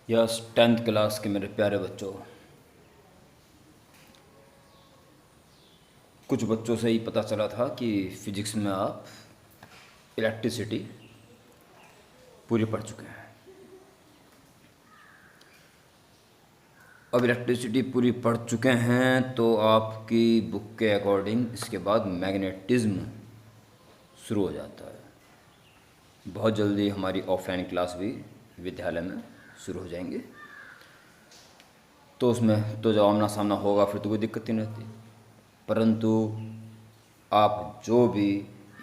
Yes, 10th class के मेरे प्यारे बच्चों। कुछ बच्चों से ही पता चला था कि फिजिक्स में आप इलेक्ट्रिसिटी पूरी पढ़ चुके हैं। अब इलेक्ट्रिसिटी पूरी पढ़ चुके हैं तो आपकी बुक के अकॉर्डिंग इसके बाद मैग्नेटिज्म शुरू हो जाता है। बहुत जल्दी हमारी ऑफलाइन क्लास भी विद्यालय में शुरू हो जाएंगी, तो उसमें तो जब आमना सामना होगा फिर तो कोई दिक्कत ही नहीं रहती। परंतु आप जो भी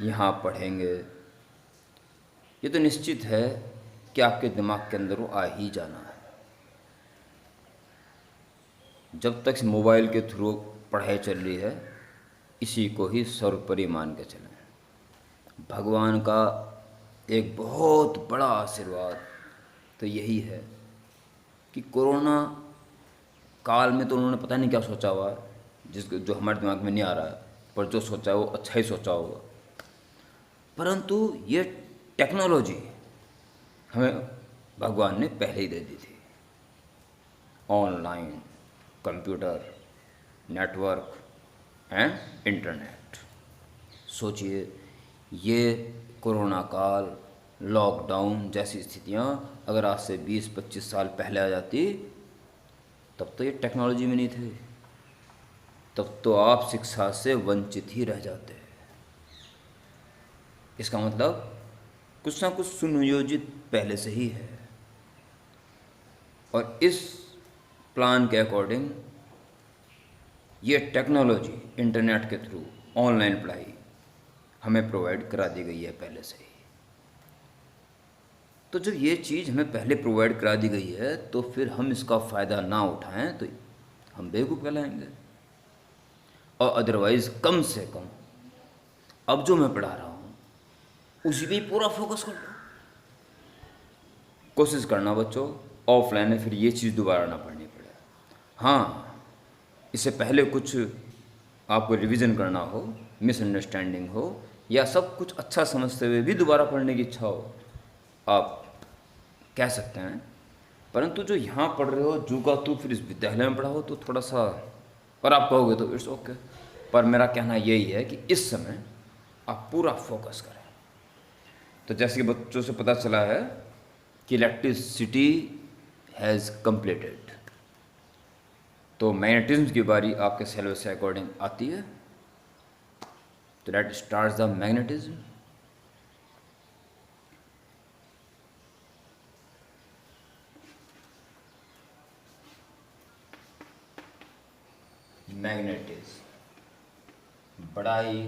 यहाँ पढ़ेंगे ये तो निश्चित है कि आपके दिमाग के अंदर वो आ ही जाना है। जब तक मोबाइल के थ्रू पढ़ाई चल रही है इसी को ही सर्वोपरि मान के चलें। भगवान का एक बहुत बड़ा आशीर्वाद तो यही है कि कोरोना काल में तो उन्होंने पता नहीं क्या सोचा हुआ है, जो हमारे दिमाग में नहीं आ रहा है, पर जो सोचा है वो अच्छा ही सोचा होगा। परंतु ये टेक्नोलॉजी हमें भगवान ने पहले ही दे दी थी। Online, computer, network and internet. सोचिए, ये कोरोना काल, लॉकडाउन जैसी स्थितियाँ अगर आज से 20-25 साल पहले आ जाती तब तो ये टेक्नोलॉजी में नहीं थे, तब तो आप शिक्षा से वंचित ही रह जाते। इसका मतलब कुछ ना कुछ सुनियोजित पहले से ही है, और इस प्लान के अकॉर्डिंग ये टेक्नोलॉजी इंटरनेट के थ्रू ऑनलाइन पढ़ाई हमें प्रोवाइड करा दी गई है पहले से ही। तो जब ये चीज़ हमें पहले प्रोवाइड करा दी गई है तो फिर हम इसका फ़ायदा ना उठाएं तो हम बेवकूफ़ कहलाएंगे। और अदरवाइज़ कम से कम अब जो मैं पढ़ा रहा हूँ उसी पे ही पूरा फोकस कर लो। कोशिश करना बच्चों ऑफलाइन में फिर ये चीज़ दोबारा ना पढ़नी पड़े। हाँ, इससे पहले कुछ आपको रिवीजन करना हो, मिसअंडरस्टैंडिंग हो, या सब कुछ अच्छा समझते हुए भी दोबारा पढ़ने की इच्छा हो, आप कह सकते हैं। परंतु जो यहाँ पढ़ रहे हो जू का तू फिर इस विद्यालय में पढ़ा हो तो थोड़ा सा, और आप कहोगे तो इट्स ओके, पर मेरा कहना यही है कि इस समय आप पूरा फोकस करें। तो जैसे कि बच्चों से पता चला है कि इलेक्ट्रिसिटी हैज़ कंप्लीटेड, तो मैग्नेटिज्म की बारी आपके सिलेबस के अकॉर्डिंग आती है। तो let start the magnetism. Magnetism बड़ा ही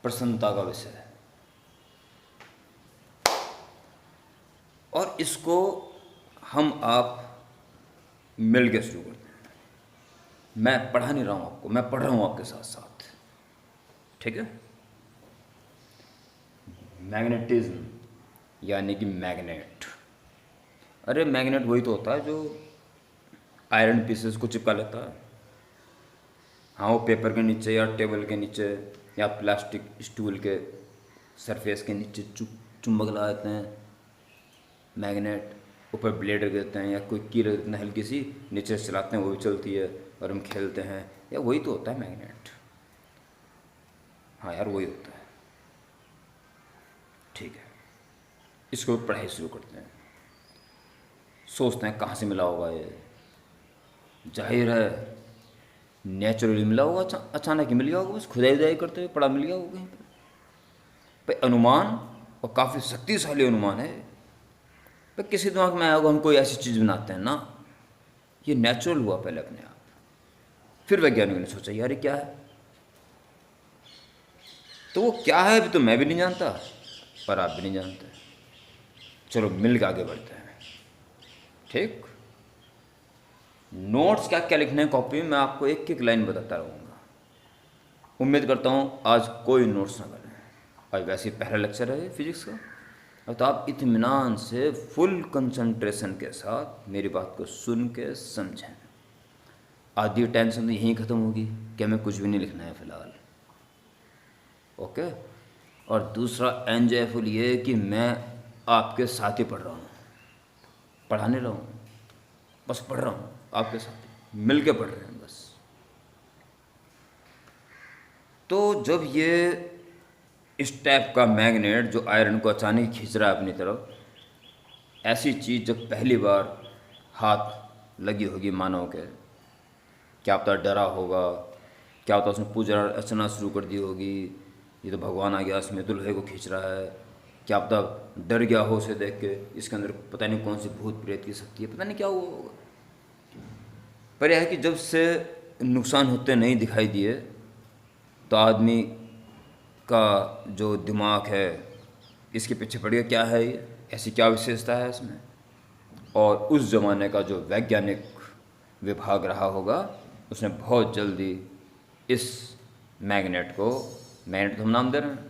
प्रसन्नता का विषय है, और इसको हम आप मिल के शुरू करते हैं। मैं पढ़ा नहीं रहा हूँ आपको, मैं पढ़ रहा हूँ आपके साथ साथ, ठीक है। मैग्नेटिज्म यानी कि मैग्नेट। अरे मैग्नेट वही तो होता है जो आयरन पीसेस को चिपका लेता है। हाँ, वो पेपर के नीचे या टेबल के नीचे या प्लास्टिक स्टूल के सरफेस के नीचे चुंबक लगा देते हैं मैग्नेट, ऊपर ब्लेड रख देते हैं या कोई कील रख देते हैं हल्की सी, नीचे से चलाते हैं वो भी चलती है और हम खेलते हैं, या वही तो होता है मैग्नेट। हाँ यार, वही होता है, ठीक है। इसको पढ़ाई शुरू करते हैं। सोचते हैं कहाँ से मिला होगा ये, जाहिर है नेचुरली मिला होगा, अचानक ही मिल गया होगा, बस खुदाई उदाई करते हुए पड़ा मिल गया होगा कहीं पर। अनुमान, और काफ़ी शक्तिशाली अनुमान है, पर किसी दिमाग में आया होगा हम कोई ऐसी चीज़ बनाते हैं ना, ये नेचुरल हुआ पहले अपने आप, फिर वैज्ञानिकों ने सोचा यार ये क्या है। तो वो क्या है अभी तो मैं भी नहीं जानता, पर आप भी नहीं जानते। चलो मिल के आगे बढ़ते हैं, ठीक। नोट्स क्या क्या लिखने हैं कॉपी में, मैं आपको एक एक लाइन बताता रहूँगा। उम्मीद करता हूँ आज कोई नोट्स ना करें। आज वैसे ही पहला लेक्चर है फिजिक्स का, अब तो आप इत्मीनान से फुल कंसंट्रेशन के साथ मेरी बात को सुन के समझें। आधी टेंशन तो यहीं ख़त्म होगी कि हमें कुछ भी नहीं लिखना है फ़िलहाल, ओके। और दूसरा एंजॉयफुल ये कि मैं आपके साथ ही पढ़ रहा हूँ, पढ़ाने रहा हूँ, बस पढ़ रहा हूँ आपके साथ, मिल के पढ़ रहे हैं बस। तो जब ये इस टाइप का मैग्नेट जो आयरन को अचानक खींच रहा है अपनी तरफ, ऐसी चीज़ जब पहली बार हाथ लगी होगी मानव के, क्या पता डरा होगा, क्या पता उसने पूजा अर्चना शुरू कर दी होगी, ये तो भगवान आ गया इसमें दुल्हे को खींच रहा है, क्या पता डर गया हो उसे देख के, इसके अंदर पता नहीं कौन सी भूत प्रेत की शक्ति है, पता नहीं क्या हुआ होगा। पर यह है कि जब से नुकसान होते नहीं दिखाई दिए तो आदमी का जो दिमाग है इसके पीछे पड़ गया, क्या है ये, ऐसी क्या विशेषता है इसमें। और उस ज़माने का जो वैज्ञानिक विभाग रहा होगा उसने बहुत जल्दी इस मैग्नेट को, मैग्नेट तो हम नाम दे रहे हैं,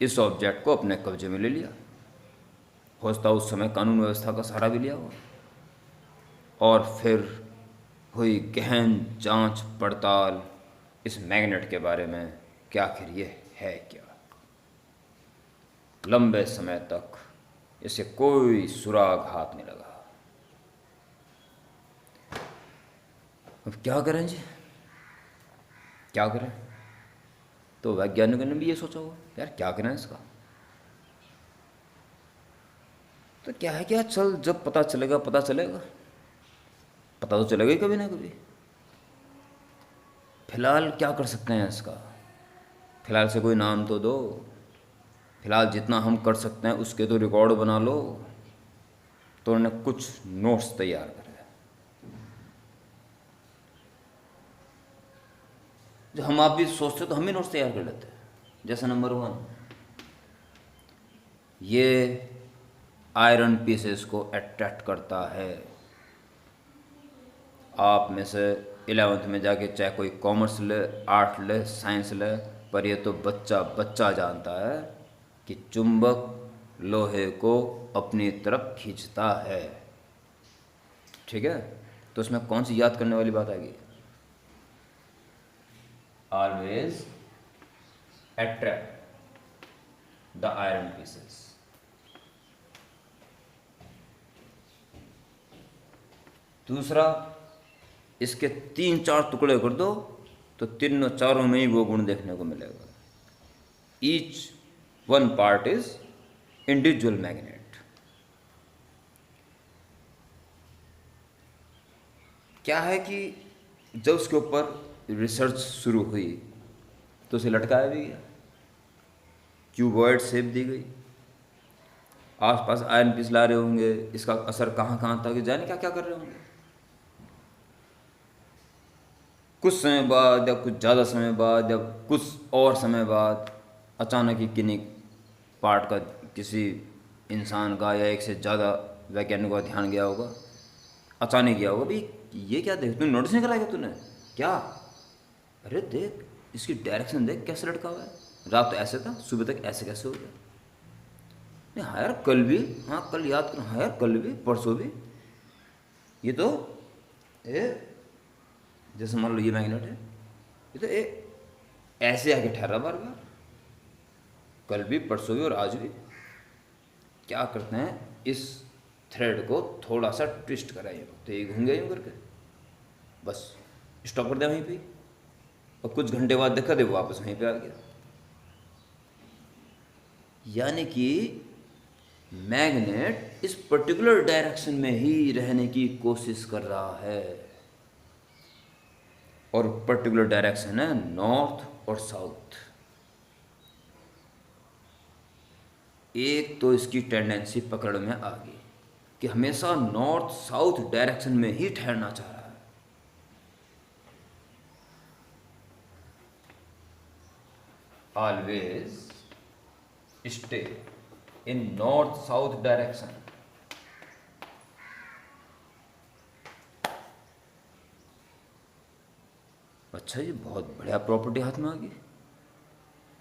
इस ऑब्जेक्ट को अपने कब्जे में ले लिया। हो सकता उस समय कानून व्यवस्था का सहारा भी लिया हो। और फिर हुई गहन जांच पड़ताल इस मैग्नेट के बारे में कि आखिर ये है क्या। लंबे समय तक इसे कोई सुराग हाथ नहीं लगा। अब क्या करें जी, क्या करें। तो वैज्ञानिकों ने भी ये सोचा होगा यार क्या करें इसका। तो क्या है क्या, चल जब पता चलेगा पता चलेगा, पता तो चलेगा ही कभी ना कभी। फिलहाल क्या कर सकते हैं इसका, फिलहाल से कोई नाम तो दो, फिलहाल जितना हम कर सकते हैं उसके तो रिकॉर्ड बना लो। तो उन्होंने कुछ नोट्स तैयार करे जो हम आप भी सोचते तो हम भी नोट्स तैयार कर लेते हैं। जैसे नंबर 1, ये आयरन पीसेस को अट्रैक्ट करता है। आप में से 11th में जाके चाहे कोई कॉमर्स ले, आर्ट ले, साइंस ले, पर ये तो बच्चा बच्चा जानता है कि चुंबक लोहे को अपनी तरफ खींचता है। ठीक है, तो इसमें कौन सी याद करने वाली बात आएगी, always attract the iron pieces. दूसरा, इसके 3-4 टुकड़े कर दो तो तीनों चारों में ही वो गुण देखने को मिलेगा। Each one part is individual magnet. क्या है कि जब उसके ऊपर रिसर्च शुरू हुई तो उसे लटकाया भी गया, क्यूबॉइड शेप दी गई, आसपास आयरन पीस ला रहे होंगे, इसका असर कहाँ कहाँ था कि जाने क्या क्या कर रहे होंगे। कुछ समय बाद या कुछ ज़्यादा समय बाद या कुछ और समय बाद अचानक ही किन्हीं पार्ट का किसी इंसान का या एक से ज़्यादा वैज्ञानिकों का ध्यान गया होगा, अचानक गया होगा, भाई ये क्या देख, तूने नोटिस नहीं कराया क्या तूने, क्या, अरे देख इसकी डायरेक्शन देख कैसे लटका हुआ है, रात तो ऐसे था सुबह तक ऐसे कैसे हो गया, नहीं हाँ यार कल भी, हाँ कल याद करो, हाँ यार कल भी परसों भी, ये तो जैसे मान लो ये मैग्नेट है, ये तो ऐसे आके ठहरा बार बार, कल भी परसों भी और आज भी। क्या करते हैं, इस थ्रेड को थोड़ा सा ट्विस्ट कराइए तो ये घूम यूँ करके, बस स्टॉप कर दिया वहीं पे, और कुछ घंटे बाद देखा दे वो वापस वहीं पे आ गया। यानी कि मैग्नेट इस पर्टिकुलर डायरेक्शन में ही रहने की कोशिश कर रहा है, और पर्टिकुलर डायरेक्शन है नॉर्थ और साउथ। एक तो इसकी टेंडेंसी पकड़ में आ गई कि हमेशा नॉर्थ साउथ डायरेक्शन में ही ठहरना चाह रहा है। Always stay in north south direction. अच्छा जी, बहुत बढ़िया प्रॉपर्टी हाथ में आ गई,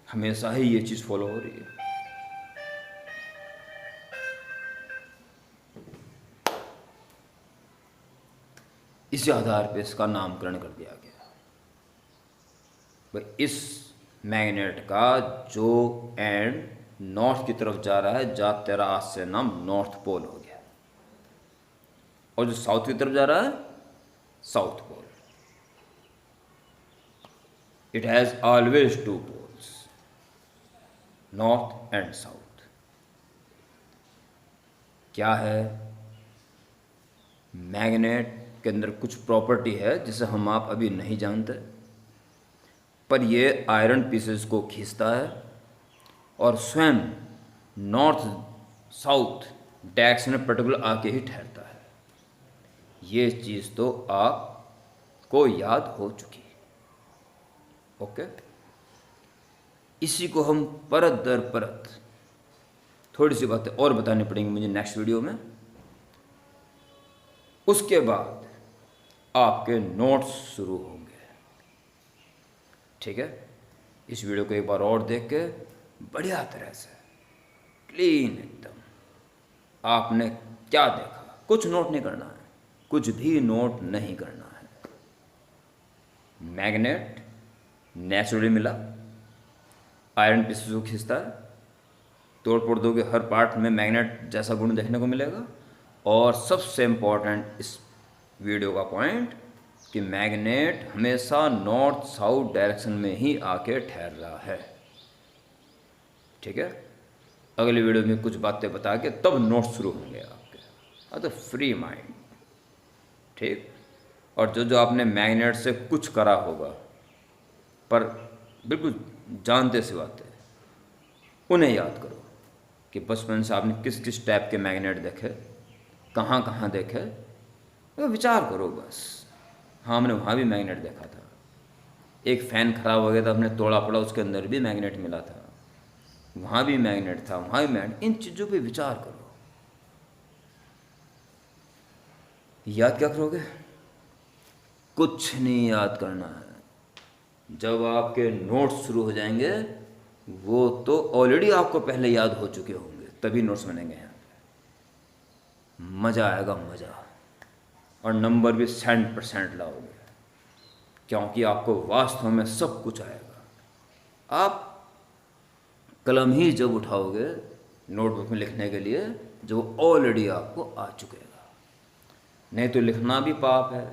हमेशा ही ये चीज़ फॉलो हो रही है। इसी आधार पे इसका नामकरण कर दिया गया। भाई इस मैग्नेट का जो एंड नॉर्थ की तरफ जा रहा है, जा तेरा आज से नाम नॉर्थ पोल हो गया। और जो साउथ की तरफ जा रहा है south pole. It has always two poles, north and south. क्या है, मैग्नेट के अंदर कुछ प्रॉपर्टी है जिसे हम आप अभी नहीं जानते, पर ये आयरन पीसेस को खींचता है और स्वयं नॉर्थ साउथ डायरेक्शन में पर्टिकुलर आके ही ठहरता है। ये चीज़ तो आपको याद हो चुकी है। ओके, इसी को हम परत दर परत थोड़ी सी बातें और बतानी पड़ेंगी मुझे नेक्स्ट वीडियो में। उसके बाद आपके नोट्स शुरू होंगे। ठीक है, इस वीडियो को एक बार और देख के बढ़िया तरह से क्लीन एकदम आपने क्या देखा, कुछ नोट नहीं करना है, कुछ भी नोट नहीं करना है। मैग्नेट नेचुरली मिला, आयरन पीसेस को खींचता है, तोड़ फोड़ दोगे हर पार्ट में मैग्नेट जैसा गुण देखने को मिलेगा। और सबसे इम्पोर्टेंट इस वीडियो का पॉइंट कि मैग्नेट हमेशा नॉर्थ साउथ डायरेक्शन में ही आके ठहर रहा है। ठीक है, अगली वीडियो में कुछ बातें बता के तब नोट शुरू होंगे आपके। तो फ्री माइंड। ठीक, और जो आपने मैग्नेट से कुछ करा होगा पर बिल्कुल जानते सी बातें, उन्हें याद करो कि बचपन से आपने किस किस टाइप के मैग्नेट देखे, कहाँ कहाँ देखे, तो विचार करो बस। हाँ, हमने वहाँ भी मैग्नेट देखा था, एक फ़ैन ख़राब हो गया था, हमने तोड़ा पड़ा, उसके अंदर भी मैग्नेट मिला था, वहाँ भी मैग्नेट था, वहाँ भी मैग्नेट। इन चीज़ों पे विचार करो। याद क्या करोगे? कुछ नहीं याद करना है। जब आपके नोट्स शुरू हो जाएंगे वो तो ऑलरेडी आपको पहले याद हो चुके होंगे, तभी नोट्स बनेंगे यहाँ पे। मज़ा आएगा, मज़ा। और नंबर भी 100% लाओगे, क्योंकि आपको वास्तव में सब कुछ आएगा। आप कलम ही जब उठाओगे नोटबुक में लिखने के लिए जो ऑलरेडी आपको आ चुकेगा। नहीं तो लिखना भी पाप है।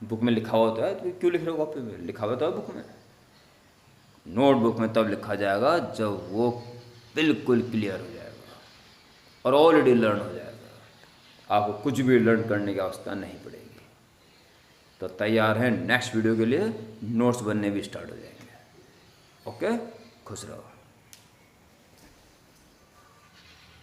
बुक में लिखा होता है तो क्यों लिख रहे हो कॉपी में? लिखा हुआ है बुक में। नोटबुक में तब लिखा जाएगा जब वो बिल्कुल क्लियर हो जाएगा और ऑलरेडी लर्न हो जाएगा। आपको कुछ भी लर्न करने की आवश्यकता नहीं पड़ेगी। तो तैयार हैं नेक्स्ट वीडियो के लिए? नोट्स बनने भी स्टार्ट हो जाएंगे। ओके, खुश रहो।